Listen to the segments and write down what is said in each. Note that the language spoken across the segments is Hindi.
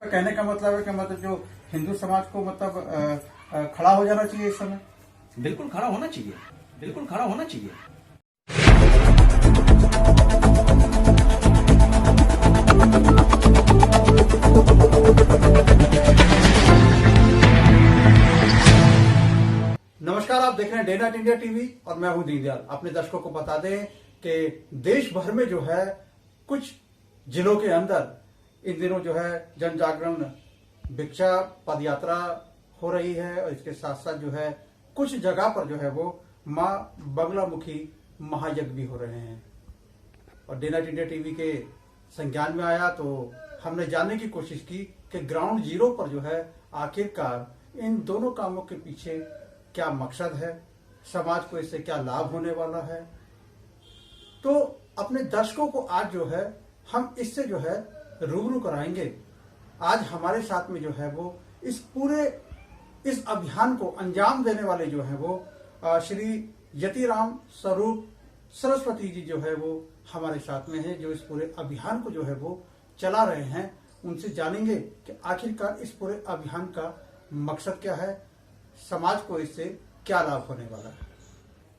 कहने का मतलब है कि मतलब जो हिंदू समाज को मतलब खड़ा हो जाना चाहिए इस समय। बिल्कुल खड़ा होना चाहिए, बिल्कुल खड़ा होना चाहिए। नमस्कार, आप देख रहे हैं डे नाइट इंडिया टीवी और मैं हूं दीनदयाल। अपने दर्शकों को बता दें कि देश भर में जो है कुछ जिलों के अंदर इन दिनों जो है जन जागरण भिक्षा पद यात्रा हो रही है और इसके साथ साथ जो है कुछ जगह पर जो है वो मां बगलामुखी महायज्ञ भी हो रहे हैं। और डे नाइट इंडिया टीवी के संज्ञान में आया तो हमने जानने की कोशिश की कि ग्राउंड जीरो पर जो है आखिरकार इन दोनों कामों के पीछे क्या मकसद है, समाज को इससे क्या लाभ होने वाला है। तो अपने दर्शकों को आज जो है हम इससे जो है रूबरू कराएंगे। आज हमारे साथ में जो है वो इस अभियान को अंजाम देने वाले जो है वो श्री यतिराम स्वरूप सरस्वती जी जो है वो हमारे साथ में है, जो इस पूरे अभियान को जो है वो चला रहे हैं। उनसे जानेंगे कि आखिरकार इस पूरे अभियान का मकसद क्या है, समाज को इससे क्या लाभ होने वाला है।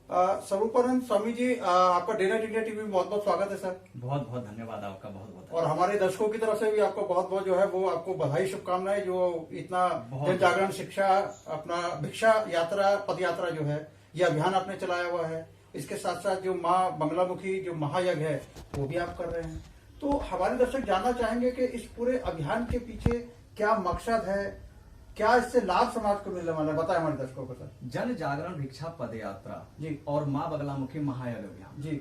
सर्वोपरि स्वामी जी, आपका डे नाइट इंडिया टीवी में बहुत बहुत स्वागत है सर। बहुत बहुत धन्यवाद आपका, बहुत बहुत। और हमारे दर्शकों की तरफ से भी आपको बहुत बहुत जो है वो आपको बधाई शुभकामनाएं, जो इतना जन जागरण शिक्षा अपना भिक्षा यात्रा पद यात्रा जो है ये अभियान आपने चलाया हुआ है। इसके साथ साथ जो माँ बगलामुखी जो महायज्ञ है वो भी आप कर रहे हैं। तो हमारे दर्शक जानना चाहेंगे कि इस पूरे अभियान के पीछे क्या मकसद है, क्या इससे लाभ समाज को मिलने वाला है, बताएं हमारे दर्शकों को सर। जन जागरण भिक्षा पद यात्रा जी और माँ बगलामुखी महायज्ञ अभियान जी,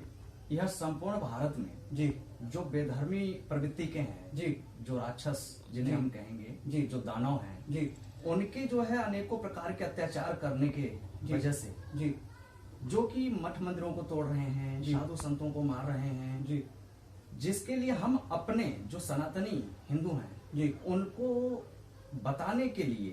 यह संपूर्ण भारत में जी जो बेधर्मी प्रवृत्ति के हैं, जी, जो राक्षस जिन्हें जी, हम कहेंगे, जी, जो दानव हैं, जी, उनके जो है अनेकों प्रकार के अत्याचार करने के जी, वजह से जी, जो कि मठ मंदिरों को तोड़ रहे हैं, जी, साधु संतों को मार रहे हैं, जी, जिसके लिए हम अपने जो सनातनी हिंदू हैं जी, उनको बताने के लिए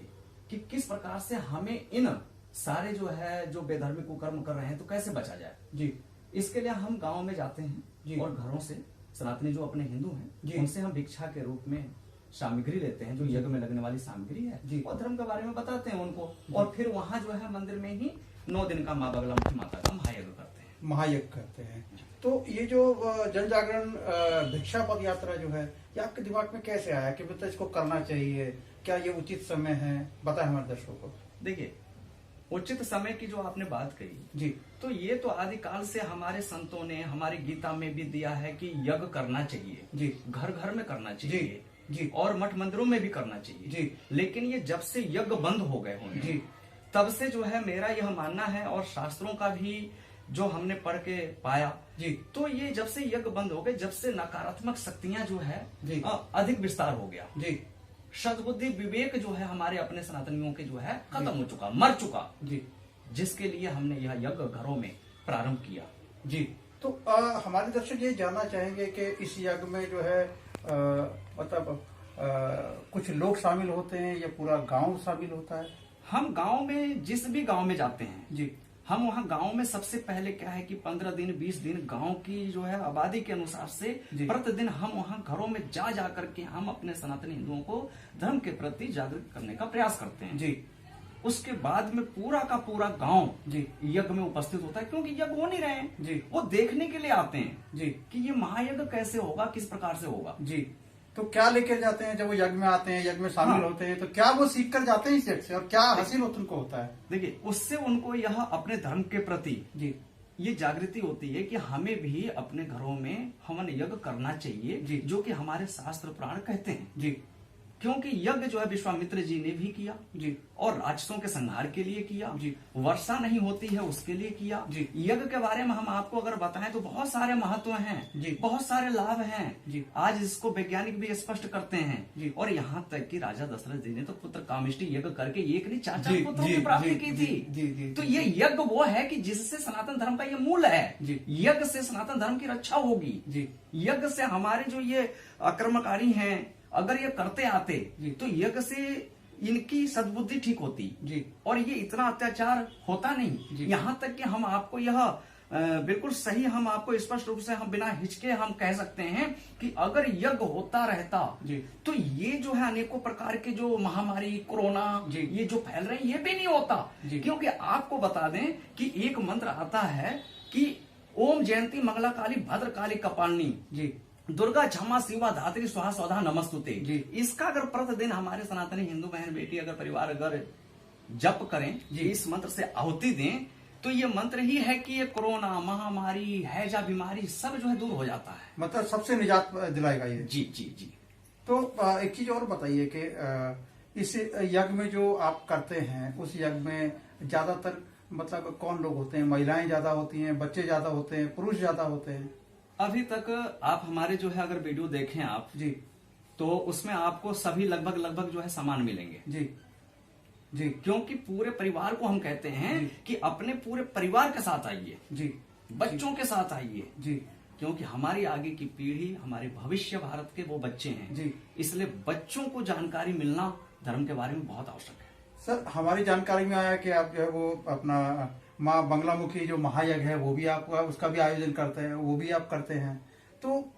कि किस प्रकार से हमें इन सारे जो है जो बेधर्मी कुकर्म कर रहे हैं तो कैसे बचा जाए। जी, इसके लिए हम गांव में जाते हैं जी, और घरों से सनातनी जो अपने हिंदू जी, हैं उनसे हम भिक्षा के रूप में सामग्री लेते हैं, जो यज्ञ में लगने वाली सामग्री है, जी, और धर्म के बारे में बताते हैं उनको। और फिर वहां जो है मंदिर में ही 9 दिन का माँ बगलामुखी माता का महायज्ञ करते हैं, महायज्ञ करते हैं। तो ये जो जन जागरण भिक्षा पद यात्रा जो है ये आपके दिमाग में कैसे आया कि मतलब इसको करना चाहिए, क्या ये उचित समय है, बताएं हमारे दर्शकों को। देखिए, उचित समय की जो आपने बात कही जी, तो ये तो आदिकाल से हमारे संतों ने हमारी गीता में भी दिया है कि यज्ञ करना चाहिए, जी, घर घर में करना चाहिए, जी, और मठ मंदिरों में भी करना चाहिए, जी, लेकिन ये जब से यज्ञ बंद हो गए होंगे, जी, तब से जो है मेरा यह मानना है, और शास्त्रों का भी जो हमने पढ़ के पाया, जी, तो ये जब से यज्ञ बंद हो गए, जब से नकारात्मक शक्तियां जो है जी, अधिक विस्तार हो गया, जी, सद्बुद्धि विवेक जो है हमारे अपने सनातनियों के जो है खत्म हो चुका, मर चुका, जी, जिसके लिए हमने यह यज्ञ घरों में प्रारंभ किया। जी। तो हमारे दर्शक ये जानना चाहेंगे कि इस यज्ञ में जो है मतलब कुछ लोग शामिल होते हैं या पूरा गांव शामिल होता है। हम गांव में, जिस भी गांव में जाते हैं, जी, हम वहाँ गांव में सबसे पहले क्या है कि 15 दिन 20 दिन गांव की जो है आबादी के अनुसार से प्रतिदिन हम वहाँ घरों में जा जा करके हम अपने सनातनी हिंदुओं को धर्म के प्रति जागृत करने का प्रयास करते हैं। जी, उसके बाद में पूरा का पूरा गांव जी, यज्ञ में उपस्थित होता है, क्योंकि यज्ञ हो नहीं रहे हैं, जी, वो देखने के लिए आते हैं जी, कि ये महायज्ञ कैसे होगा, किस प्रकार से होगा। जी। तो क्या लेकर जाते हैं जब वो यज्ञ में आते हैं, यज्ञ में शामिल होते हैं, तो क्या वो सीख कर जाते हैं इस यज्ञ से और क्या हासिल उनको होता है। देखिए, उससे उनको यह अपने धर्म के प्रति जी, ये जागृति होती है कि हमें भी अपने घरों में हवन यज्ञ करना चाहिए, जी, जो कि हमारे शास्त्र पुराण कहते हैं। जी, क्योंकि यज्ञ जो है विश्वामित्र जी ने भी किया, जी, और राक्षसों के संहार के लिए किया, जी, वर्षा नहीं होती है उसके लिए किया। जी, यज्ञ के बारे में हम आपको अगर बताएं तो बहुत सारे महत्व हैं, जी, बहुत सारे लाभ हैं, जी, आज इसको वैज्ञानिक भी स्पष्ट करते हैं, जी, और यहाँ तक कि राजा दशरथ जी ने तो पुत्र कामिष्टि यज्ञ करके एक नहीं 4 जी, पुत्रों जी, की प्राप्ति जी, की जी, थी। जी, जी, तो जी, ये यज्ञ वो है कि जिससे सनातन धर्म का ये मूल है। जी, यज्ञ से सनातन धर्म की रक्षा होगी। जी, यज्ञ से हमारे जो ये आक्रमणकारी हैं, अगर ये करते आते तो यज्ञ से इनकी सद्बुद्धि ठीक होती, जी, और ये इतना अत्याचार होता नहीं। यहाँ तक कि हम आपको यह बिल्कुल सही, हम आपको स्पष्ट रूप से हम बिना हिचके हम कह सकते हैं कि अगर यज्ञ होता रहता जी। तो ये जो है अनेकों प्रकार के जो महामारी कोरोना जी। ये जो फैल रहे हैं ये भी नहीं होता। जी। क्योंकि आपको बता दें कि एक मंत्र आता है कि ओम जयंती मंगला काली भद्र काली कपालिनी जी। दुर्गा क्षमा शिवा धात्री स्वाहा स्वधा नमस्तुते। जी। इसका अगर प्रतिदिन हमारे सनातनी हिंदू बहन बेटी अगर परिवार अगर जप करें, जी। इस मंत्र से आहुति दें, तो ये मंत्र ही है कि ये कोरोना महामारी हैजा बीमारी सब जो है दूर हो जाता है। मतलब सबसे निजात दिलाएगा ये। जी जी जी। तो एक चीज और बताइए कि इस यज्ञ में जो आप करते हैं उस यज्ञ में ज्यादातर मतलब कौन लोग होते हैं? महिलाएं ज्यादा होती हैं, बच्चे ज्यादा होते हैं, पुरुष ज्यादा होते हैं? अभी तक आप हमारे जो है अगर वीडियो देखें आप जी। तो उसमें आपको सभी लगभग जो है समान मिलेंगे। जी। जी। क्योंकि पूरे परिवार को हम कहते हैं जी। कि अपने पूरे परिवार के साथ आइए, जी। बच्चों के साथ आइए, जी। क्योंकि हमारी आगे की पीढ़ी, हमारे भविष्य भारत के वो बच्चे हैं। जी। इसलिए बच्चों को जानकारी मिलना धर्म के बारे में बहुत आवश्यक है। सर, हमारी जानकारी में आया कि आप जो है वो अपना माँ बंगलामुखी जो महायज्ञ है वो भी आप उसका भी आयोजन करते हैं, वो भी आप करते हैं। तो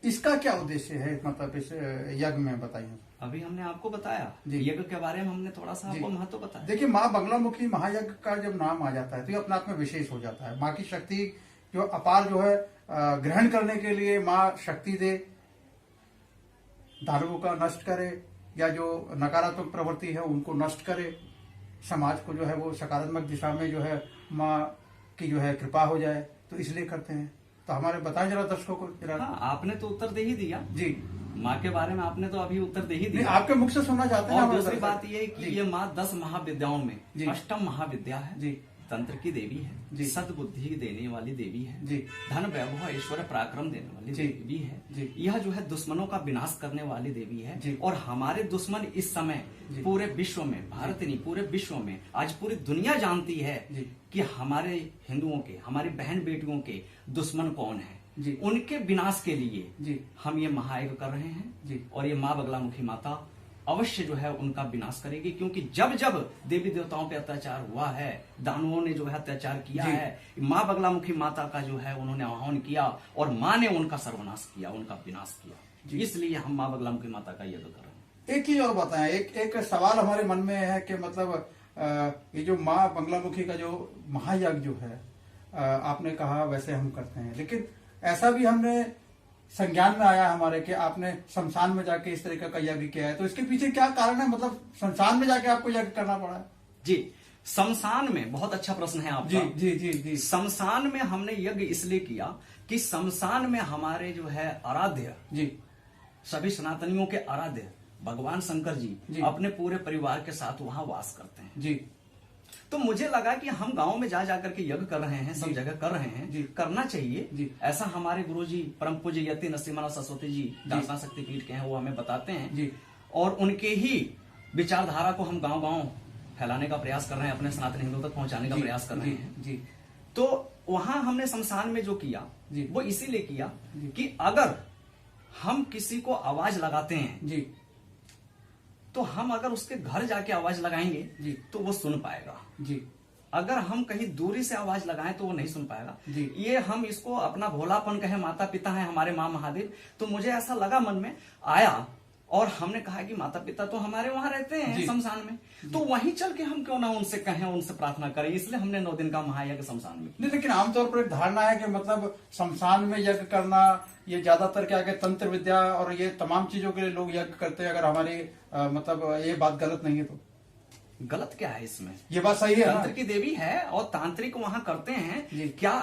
इसका क्या उद्देश्य है, मतलब इस यज्ञ में बताइए। अभी हमने आपको बताया जी। यज्ञ के बारे में, हमने थोड़ा सा आपको महत्व बताया। देखिए, माँ बंगलामुखी महायज्ञ का जब नाम आ जाता है तो ये अपने आप में विशेष हो जाता है। माँ की शक्ति जो अपार जो है ग्रहण करने के लिए माँ शक्ति दे, दारुओं का नष्ट करे या जो नकारात्मक प्रवृत्ति है उनको नष्ट करे, समाज को जो है वो सकारात्मक दिशा में जो है माँ की जो है कृपा हो जाए, तो इसलिए करते हैं। तो हमारे बताएं जरा दर्शकों को जरा। हाँ, आपने तो उत्तर दे ही दिया जी। माँ के बारे में, आपने तो अभी उत्तर दे ही नहीं, दिया। आपके मुख से सुनना चाहते हैं। और हमारे दूसरी दर्शक। बात ये है कि जी। ये माँ 10 महाविद्याओं में जी। अष्टम महाविद्या है। जी। तंत्र की देवी है, जी। सद्बुद्धि देने वाली देवी है, जी। धन वैभव ऐश्वर्य पराक्रम देने वाली जी। देवी है। जी। यह जो है दुश्मनों का विनाश करने वाली देवी है। जी। और हमारे दुश्मन इस समय जी। पूरे विश्व में, भारत नहीं पूरे विश्व में, आज पूरी दुनिया जानती है जी। कि हमारे हिंदुओं के, हमारी बहन बेटियों के दुश्मन कौन है। जी। उनके विनाश के लिए जी। हम ये महायज्ञ कर रहे हैं। जी। और ये माँ बगलामुखी माता अवश्य जो है उनका विनाश करेगी, क्योंकि जब जब देवी देवताओं पे अत्याचार हुआ है, दानवों ने जो है अत्याचार किया जी। है, माँ बगलामुखी माता का जो है उन्होंने आह्वान किया और माँ ने उनका सर्वनाश किया, उनका विनाश किया। जी। इसलिए हम माँ बगलामुखी माता का यज्ञ कर रहे हैं। एक चीज और बताएं, एक सवाल हमारे मन में है कि मतलब ये जो माँ बंगलामुखी का जो महायज्ञ जो है आपने कहा वैसे हम करते हैं, लेकिन ऐसा भी हमने संज्ञान में आया हमारे कि आपने शमशान में जाके इस तरीके का यज्ञ किया है। तो इसके पीछे क्या कारण है, मतलब शमशान में जाके आपको यज्ञ करना पड़ा है? जी, शमशान में, बहुत अच्छा प्रश्न है आपका। जी जी जी जी। शमशान में हमने यज्ञ इसलिए किया कि शमशान में हमारे जो है आराध्य, जी। सभी सनातनियों के आराध्य भगवान शंकर जी। जी अपने पूरे परिवार के साथ वहां वास करते हैं। जी। तो मुझे लगा कि हम गांव में जा जाकर के यज्ञ कर रहे हैं, सब जी। जगह कर रहे हैं, जी। करना चाहिए। जी। ऐसा हमारे गुरुजी परम पूज्य यति नरसिम्हा सरस्वती जी दासना शक्तिपीठ के हैं, वो हमें बताते हैं। जी। और उनके ही विचारधारा को हम गांव गांव फैलाने का प्रयास कर रहे हैं, अपने सनातन हिंदुओं तक पहुंचाने का जी। प्रयास कर रहे जी। हैं। जी। तो वहां हमने शमशान में जो किया जी। वो इसीलिए किया जी। कि अगर हम किसी को आवाज लगाते हैं जी। तो हम अगर उसके घर जाके आवाज लगाएंगे जी। तो वो सुन पाएगा। जी। अगर हम कहीं दूरी से आवाज लगाएं तो वो नहीं सुन पाएगा। जी। ये हम इसको अपना भोलापन कहें, माता पिता हैं हमारे माँ महादेव, तो मुझे ऐसा लगा मन में आया और हमने कहा कि माता पिता तो हमारे वहां रहते हैं जी। शमशान में, तो वहीं चल के हम क्यों ना उनसे कहें, उनसे प्रार्थना करें। इसलिए हमने 9 दिन का महायज्ञ शमशान में किया। नहीं, लेकिन आमतौर पर एक धारणा है कि मतलब शमशान में यज्ञ करना ये ज्यादातर क्या है, तंत्र विद्या और ये तमाम चीजों के लिए लोग यज्ञ करते हैं। अगर हमारी मतलब ये बात गलत नहीं है तो गलत क्या है इसमें? ये बात सही है ना? तंत्र की देवी है और तांत्रिक वहां करते जी। हैं। क्या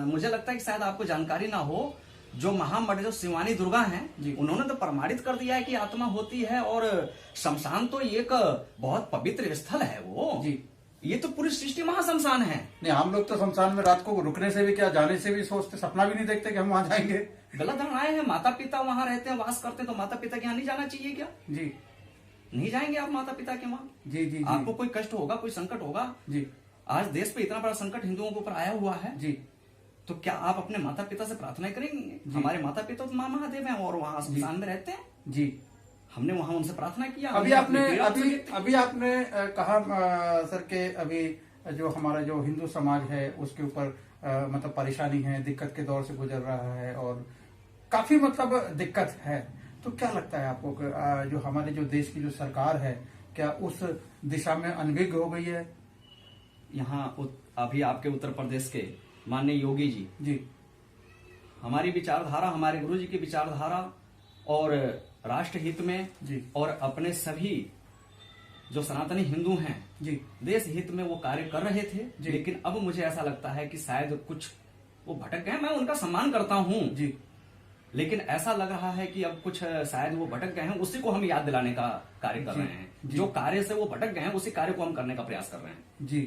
मुझे लगता है कि शायद आपको जानकारी ना हो, जो महामठ जो शिवानी दुर्गा जी। हैं, उन्होंने तो प्रमाणित कर दिया है कि आत्मा होती है और शमशान तो एक बहुत पवित्र स्थल है वो। जी। ये तो पूरी सृष्टि महाशमशान है। नहीं, हम लोग तो शमशान में रात को रुकने से भी क्या, जाने से भी सोचते, सपना भी नहीं देखते कि हम वहां जाएंगे। गलत धारणाएं हैं। माता पिता वहां रहते हैं, वास करते हैं, तो माता पिता के यहाँ नहीं जाना चाहिए क्या? जी। नहीं जाएंगे आप माता पिता के वहां? जी। जी। जी। आपको कोई कष्ट होगा, कोई संकट होगा। जी। आज देश पे इतना बड़ा संकट हिंदुओं के ऊपर आया हुआ है, जी। तो क्या आप अपने माता पिता से प्रार्थना करेंगे? जी। हमारे माता पिता तो माँ महादेव हैं और वहां शमशान में रहते हैं। जी। हमने वहां उनसे प्रार्थना किया। अभी हमने आपने अपनी पीड़ा अभी उनसे- अभी आपने कहा सर के अभी जो हमारा जो हिंदू समाज है उसके ऊपर मतलब परेशानी है, दिक्कत के दौर से गुजर रहा है और काफी मतलब दिक्कत है। तो क्या लगता है आपको कि जो हमारे जो देश की जो सरकार है, क्या उस दिशा में अनभिज्ञ हो गई है? यहाँ अभी आपके उत्तर प्रदेश के माननीय योगी जी जी हमारी विचारधारा, हमारे गुरु जी की विचारधारा और राष्ट्र हित में जी और अपने सभी जो सनातनी हिंदू हैं जी देश हित में वो कार्य कर रहे थे। जी। लेकिन अब मुझे ऐसा लगता है कि शायद कुछ वो भटक गए। मैं उनका सम्मान करता हूँ, जी लेकिन ऐसा लग रहा है कि अब कुछ शायद वो भटक गए हैं। उसी को हम याद दिलाने का कार्य कर जी, रहे हैं। जी। जो कार्य से वो भटक गए हैं उसी कार्य को हम करने का प्रयास कर रहे हैं। जी।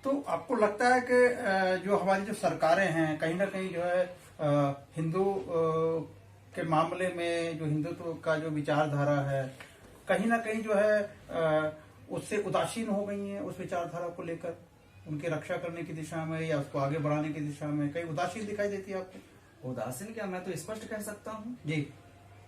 तो आपको लगता है कि जो हमारी जो सरकारें हैं कहीं ना कहीं जो है हिंदू के मामले में जो हिंदुत्व का जो विचारधारा है कहीं ना कहीं जो है उससे उदासीन हो गई हैं, उस विचारधारा को लेकर उनकी रक्षा करने की दिशा में या उसको आगे बढ़ाने की दिशा में कहीं उदासीन दिखाई देती है आपको? उदासीन क्या, मैं तो स्पष्ट कह सकता हूँ जी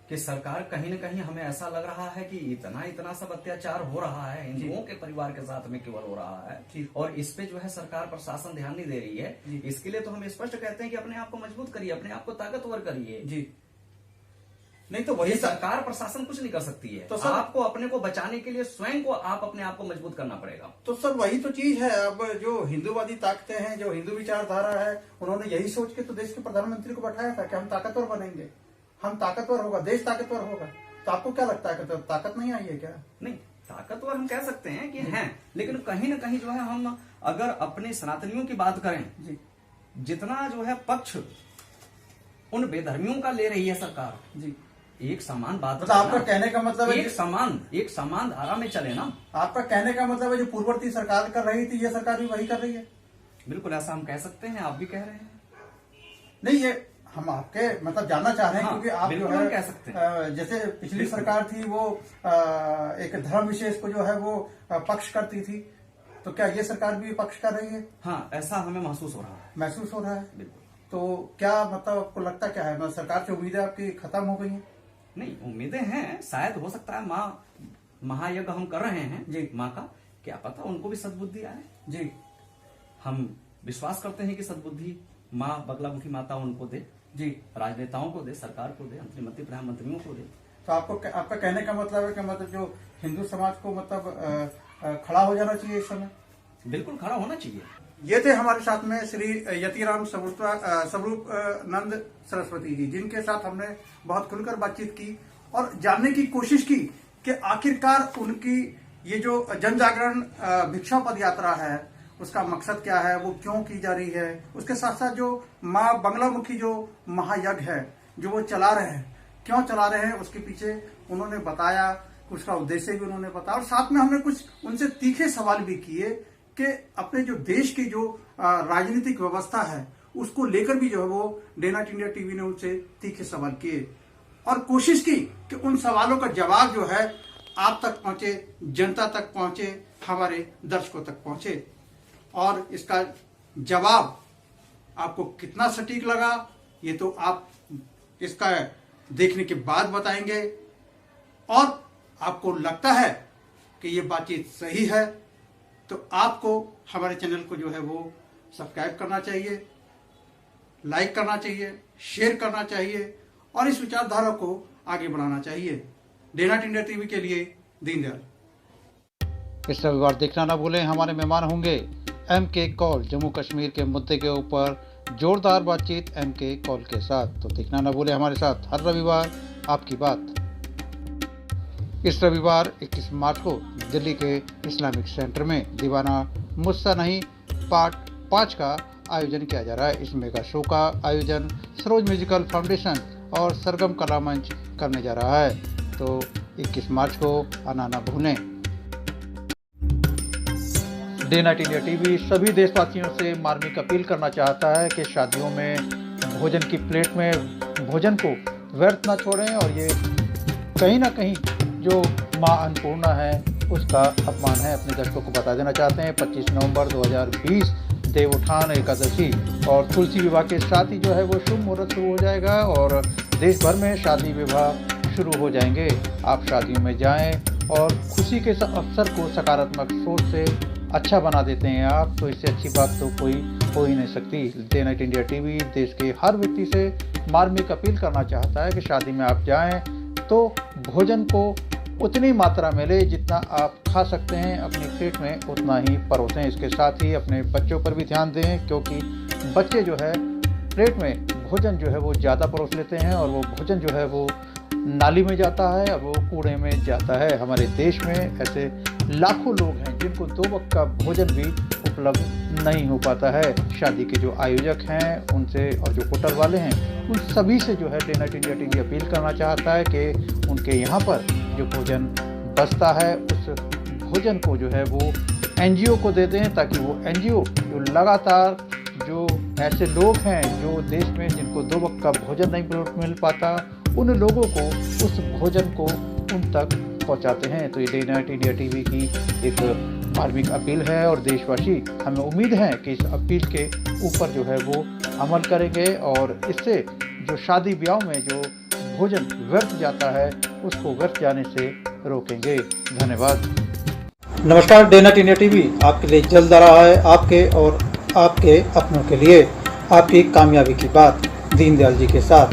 कि सरकार कहीं न कहीं हमें ऐसा लग रहा है कि इतना सब अत्याचार हो रहा है हिंदुओं के परिवार के साथ में केवल हो रहा है और इस पे जो है सरकार प्रशासन ध्यान नहीं दे रही है। इसके लिए तो हम स्पष्ट कहते हैं कि अपने आप को मजबूत करिए, अपने आप को ताकतवर करिए। जी। नहीं तो वही सरकार प्रशासन कुछ नहीं कर सकती है। तो सर आपको अपने को बचाने के लिए स्वयं को आप अपने आप को मजबूत करना पड़ेगा। तो सर वही तो चीज है। अब जो हिंदूवादी ताकतें हैं, जो हिंदू विचारधारा है, उन्होंने यही सोच के तो देश के प्रधानमंत्री को बैठाया था कि हम ताकतवर बनेंगे, हम ताकतवर होगा, देश ताकतवर होगा। तो आपको क्या लगता है कि तो ताकत नहीं आई है क्या? नहीं, ताकतवर हम कह सकते हैं कि हैं, लेकिन कहीं न कहीं जो है हम अगर अपने सनातनियों की बात करें जी, जितना जो है पक्ष उन बेधर्मियों का ले रही है सरकार जी, एक समान बात मतलब आपका कहने का मतलब है एक समान धारा में चले ना। आपका कहने का मतलब है जो पूर्ववर्ती सरकार कर रही थी ये सरकार भी वही कर रही है? बिल्कुल ऐसा हम कह सकते हैं, आप भी कह रहे हैं। नहीं, ये हम आपके मतलब जानना चाह रहे हैं। हाँ, क्योंकि आप जो बिल्कुल हम कह है सकते हैं। जैसे पिछली सरकार थी वो एक धर्म विशेष को जो है वो पक्ष करती थी, तो क्या ये सरकार भी पक्ष कर रही है? हाँ, ऐसा हमें महसूस हो रहा है। महसूस हो रहा है। बिल्कुल। तो क्या मतलब आपको लगता क्या है, मतलब सरकार से उम्मीदें आपकी खत्म हो गई हैं? नहीं, उम्मीदें हैं, शायद हो सकता है माँ महायज्ञ हम कर रहे हैं जी, माँ का, क्या पता उनको भी सद्बुद्धि आए। जी, हम विश्वास करते हैं कि सद्बुद्धि माँ बगलामुखी माता उनको दे, जी, राजनेताओं को दे, सरकार को दे, मंत्री प्रधानमंत्रियों को दे। तो आपका कहने का मतलब है कि मतलब जो हिंदू समाज को मतलब खड़ा हो जाना चाहिए इस समय? बिल्कुल खड़ा होना चाहिए। ये थे हमारे साथ में श्री यतिराम स्वरूप नंद सरस्वती जी, जिनके साथ हमने बहुत खुलकर बातचीत की और जानने की कोशिश की कि आखिरकार उनकी ये जो जन जागरण भिक्षा पद यात्रा है उसका मकसद क्या है, वो क्यों की जा रही है। उसके साथ साथ जो माँ बंगलामुखी जो महायज्ञ है जो वो चला रहे हैं, क्यों चला रहे हैं, उसके पीछे उन्होंने बताया, उसका उद्देश्य भी उन्होंने बताया। और साथ में हमने कुछ उनसे तीखे सवाल भी किए कि अपने जो देश की जो राजनीतिक व्यवस्था है उसको लेकर भी जो है वो डे नाइट इंडिया टीवी ने उनसे तीखे सवाल किए और कोशिश की कि उन सवालों का जवाब जो है आप तक पहुंचे, जनता तक पहुंचे, हमारे दर्शकों तक पहुंचे। और इसका जवाब आपको कितना सटीक लगा ये तो आप इसका देखने के बाद बताएंगे। और आपको लगता है कि ये बातचीत सही है तो आपको हमारे चैनल को जो है वो सब्सक्राइब करना चाहिए, लाइक करना चाहिए, शेयर करना चाहिए और इस विचारधारा को आगे बढ़ाना चाहिए। डे नाइट इंडिया टीवी के लिए दीनदयाल। इस रविवार देखना ना भूलें, हमारे मेहमान होंगे MK कॉल, जम्मू कश्मीर के मुद्दे के ऊपर जोरदार बातचीत MK कॉल के साथ। तो देखना ना भूलें हमारे साथ हर रविवार आपकी बात। इस रविवार 21 मार्च को दिल्ली के इस्लामिक सेंटर में दीवाना मुझसा नहीं पार्ट 5 का आयोजन किया जा रहा है। इस मेगा शो का आयोजन सरोज म्यूजिकल फाउंडेशन और सरगम कला मंच करने जा रहा है। तो 21 मार्च को आना ना भूलें। डे नाइट इंडिया टीवी सभी देशवासियों से मार्मिक अपील करना चाहता है कि शादियों में भोजन की प्लेट में भोजन को व्यर्थ न छोड़ें और ये कहीं ना कहीं जो माँ अन्नपूर्णा है उसका अपमान है। अपने दर्शकों को बता देना चाहते हैं 25 नवंबर 2020 देवोत्थान एकादशी और तुलसी विवाह के साथ ही जो है वो शुभ मुहूर्त शुरू हो जाएगा और देश भर में शादी विवाह शुरू हो जाएंगे। आप शादियों में जाएं और खुशी के अवसर को सकारात्मक सोच से अच्छा बना देते हैं आप, तो इससे अच्छी बात तो कोई हो ही नहीं सकती। डे नाइट इंडिया टीवी देश के हर व्यक्ति से मार्मिक अपील करना चाहता है कि शादी में आप जाएं तो भोजन को उतनी मात्रा मिले जितना आप खा सकते हैं, अपनी प्लेट में उतना ही परोसें। इसके साथ ही अपने बच्चों पर भी ध्यान दें, क्योंकि बच्चे जो है प्लेट में भोजन जो है वो ज़्यादा परोस लेते हैं और वो भोजन जो है वो नाली में जाता है और वो कूड़े में जाता है। हमारे देश में ऐसे लाखों लोग हैं जिनको 2 वक्त का भोजन भी उपलब्ध नहीं हो पाता है। शादी के जो आयोजक हैं उनसे और जो होटल वाले हैं उन सभी से जो है day night India TV appeal करना चाहता है कि उनके यहाँ पर जो भोजन बचता है उस भोजन को जो है वो NGO को दे दें, ताकि वो NGO जो लगातार जो ऐसे लोग हैं जो देश में जिनको 2 वक्त का भोजन नहीं मिल पाता, उन लोगों को उस भोजन को उन तक पहुंचाते हैं। तो ये डे नाइट इंडिया टीवी की एक मार्मिक अपील है और देशवासी हमें उम्मीद है कि इस अपील के ऊपर जो है वो अमल करेंगे और इससे जो शादी ब्याह में जो भोजन व्यर्थ जाता है उसको व्यर्थ जाने से रोकेंगे। धन्यवाद। नमस्कार, डे नाइट इंडिया टीवी आपके लिए जल्द आ रहा है, आपके और आपके अपनों के लिए आपकी कामयाबी की बात दीनदयाल जी के साथ।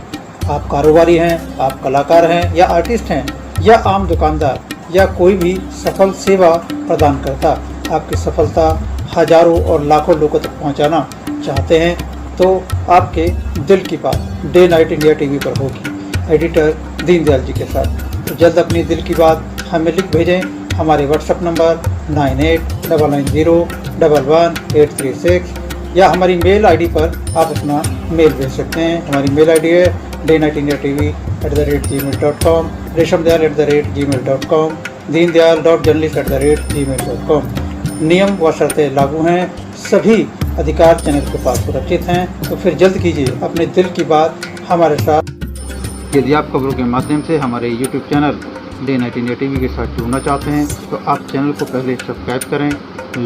आप कारोबारी हैं, आप कलाकार हैं या आर्टिस्ट हैं या आम दुकानदार या कोई भी सफल सेवा प्रदान करता, आपकी सफलता हजारों और लाखों लोगों तक पहुंचाना चाहते हैं तो आपके दिल की बात डे नाइट इंडिया टीवी पर होगी, एडिटर दीनदयाल जी के साथ। तो जल्द अपनी दिल की बात हमें लिख भेजें हमारे व्हाट्सएप नंबर 9899011836 या हमारी मेल आईडी पर आप अपना मेल भेज सकते हैं। हमारी मेल आईडी है daynightindiatv@gmail.com, reshamdayal@gmail.com, deendayal.journalist@gmail.com। नियम व शर्तें लागू हैं, सभी अधिकार चैनल के पास सुरक्षित हैं। तो फिर जल्द कीजिए अपने दिल की बात हमारे साथ। यदि आप खबरों के माध्यम से हमारे YouTube channel day night India TV के साथ जुड़ना चाहते हैं तो आप चैनल को पहले सब्सक्राइब करें,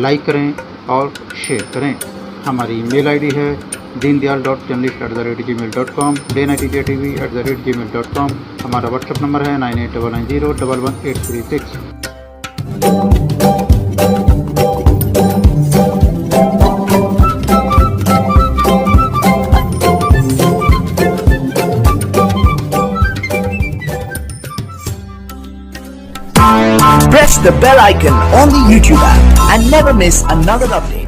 लाइक करें और शेयर करें। हमारी मेल आईडी है deendayal.journalist@gmail.com, daynightindiatv@gmail.com। हमारा व्हाट्सएप नंबर है 9899011836। Press the bell icon on the YouTube app and never miss another update.